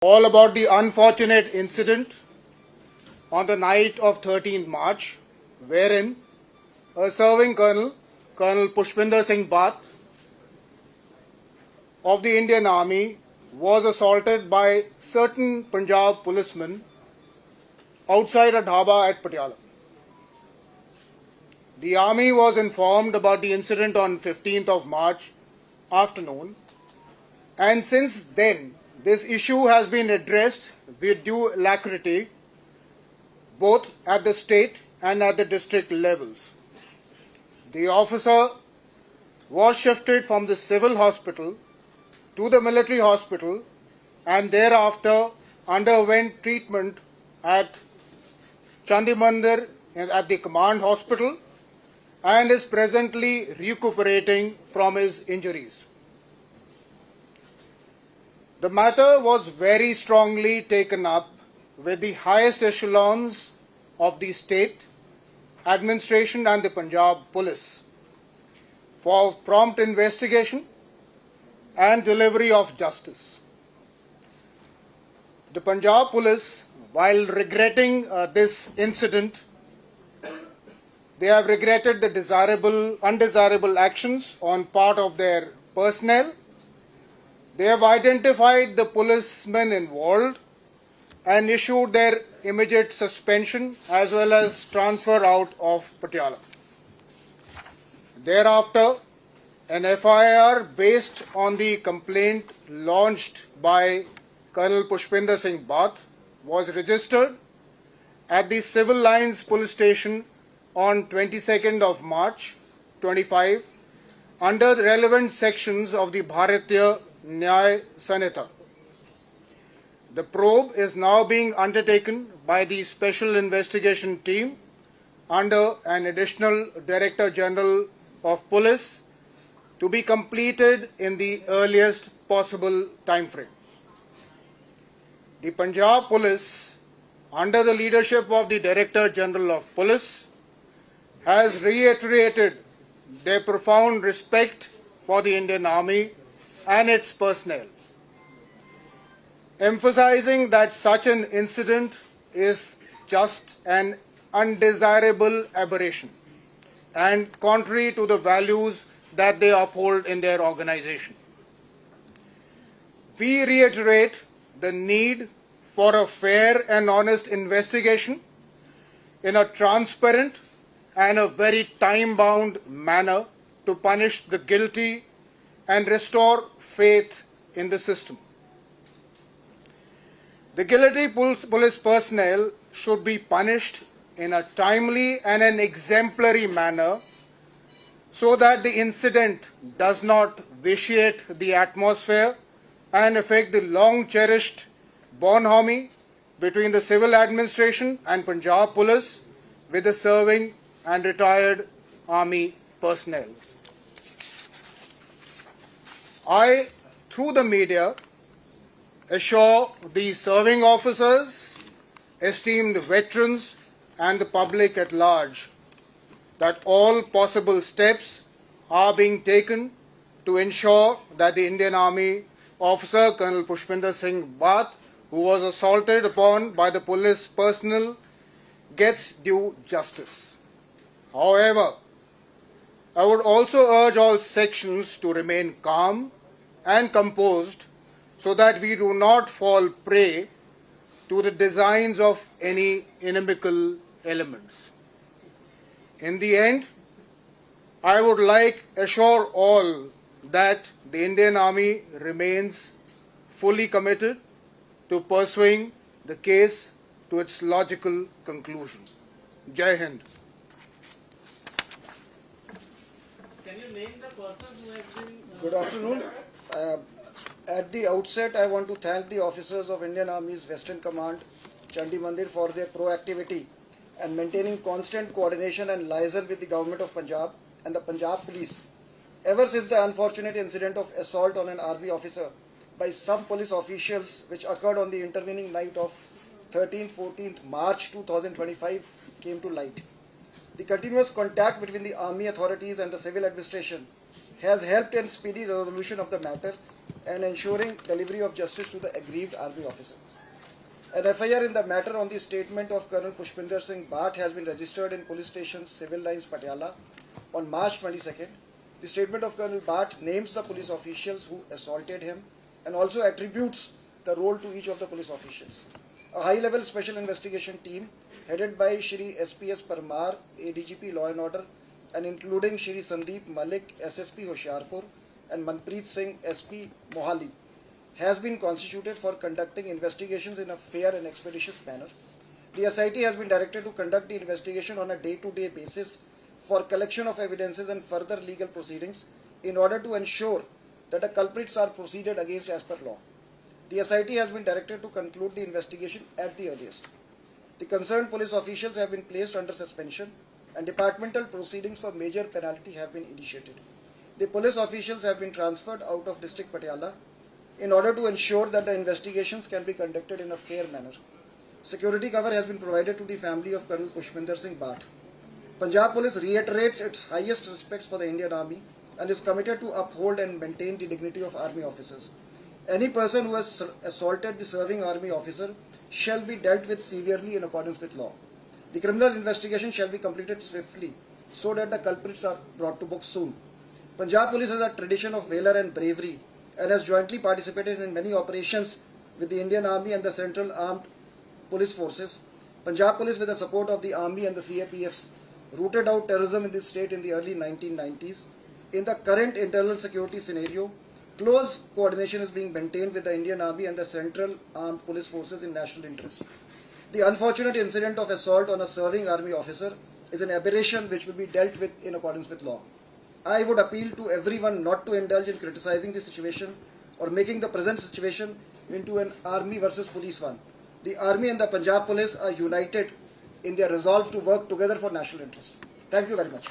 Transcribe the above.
All about the unfortunate incident on the night of 13th March, wherein a serving colonel, Colonel Pushpinder Singh Bath of the Indian Army, was assaulted by certain Punjab policemen outside a dhaba at Patiala. The Army was informed about the incident on 15th of March afternoon, and since then, this issue has been addressed with due alacrity both at the state and at the district levels. The officer was shifted from the civil hospital to the military hospital and thereafter underwent treatment at Chandimandir at the command hospital and is presently recuperating from his injuries. The matter was very strongly taken up with the highest echelons of the state administration and the Punjab police for prompt investigation and delivery of justice. The Punjab police, while regretting this incident, they have regretted the undesirable actions on part of their personnel. They have identified the policemen involved and issued their immediate suspension as well as transfer out of Patiala. Thereafter, an FIR based on the complaint launched by Colonel Pushpinder Singh Bath was registered at the Civil Lines Police Station on 22nd of March 25 under the relevant sections of the Bharatiya Nyay Sanhita. The probe is now being undertaken by the Special Investigation Team under an additional Director General of Police to be completed in the earliest possible time frame. The Punjab Police, under the leadership of the Director General of Police, has reiterated their profound respect for the Indian Army and its personnel, emphasizing that such an incident is just an undesirable aberration and contrary to the values that they uphold in their organization. We reiterate the need for a fair and honest investigation in a transparent and a very time-bound manner to punish the guilty and restore faith in the system. The guilty police personnel should be punished in a timely and an exemplary manner so that the incident does not vitiate the atmosphere and affect the long-cherished bonhomie between the civil administration and Punjab police with the serving and retired army personnel. I, through the media, assure the serving officers, esteemed veterans, and the public at large that all possible steps are being taken to ensure that the Indian Army officer, Colonel Pushpinder Singh Bath, who was assaulted upon by the police personnel, gets due justice. However, I would also urge all sections to remain calm and composed so that we do not fall prey to the designs of any inimical elements. In the end, I would like to assure all that the Indian Army remains fully committed to pursuing the case to its logical conclusion. Jai Hind. Can you name the person who has been... Good afternoon. At the outset, I want to thank the officers of Indian Army's Western Command, Chandimandir, for their proactivity and maintaining constant coordination and liaison with the Government of Punjab and the Punjab Police ever since the unfortunate incident of assault on an army officer by some police officials which occurred on the intervening night of 13th-14th March 2025 came to light. The continuous contact between the army authorities and the civil administration has helped in speedy resolution of the matter, and ensuring delivery of justice to the aggrieved army officer. An FIR in the matter on the statement of Colonel Pushpinder Singh Bhatt has been registered in Police Station Civil Lines, Patiala on March 22nd. The statement of Colonel Bhatt names the police officials who assaulted him and also attributes the role to each of the police officials. A high-level special investigation team headed by Shri SPS Parmar, ADGP Law and Order, and including Shri Sandeep Malik, SSP Hoshiarpur, and Manpreet Singh, SP Mohali, has been constituted for conducting investigations in a fair and expeditious manner. The SIT has been directed to conduct the investigation on a day-to-day basis for collection of evidences and further legal proceedings in order to ensure that the culprits are proceeded against as per law. The SIT has been directed to conclude the investigation at the earliest. The concerned police officials have been placed under suspension and departmental proceedings for major penalty have been initiated. The police officials have been transferred out of district Patiala in order to ensure that the investigations can be conducted in a fair manner. Security cover has been provided to the family of Colonel Pushpinder Singh Bhatt. Punjab Police reiterates its highest respects for the Indian Army and is committed to uphold and maintain the dignity of Army officers. Any person who has assaulted the serving Army officer shall be dealt with severely in accordance with law. The criminal investigation shall be completed swiftly so that the culprits are brought to book soon. Punjab Police has a tradition of valor and bravery and has jointly participated in many operations with the Indian Army and the Central Armed Police Forces. Punjab Police, with the support of the Army and the CAPFs, rooted out terrorism in the state in the early 1990s. In the current internal security scenario, close coordination is being maintained with the Indian Army and the Central Armed Police Forces in national interest. The unfortunate incident of assault on a serving Army officer is an aberration which will be dealt with in accordance with law. I would appeal to everyone not to indulge in criticizing the situation or making the present situation into an army versus police one. The Army and the Punjab Police are united in their resolve to work together for national interest. Thank you very much.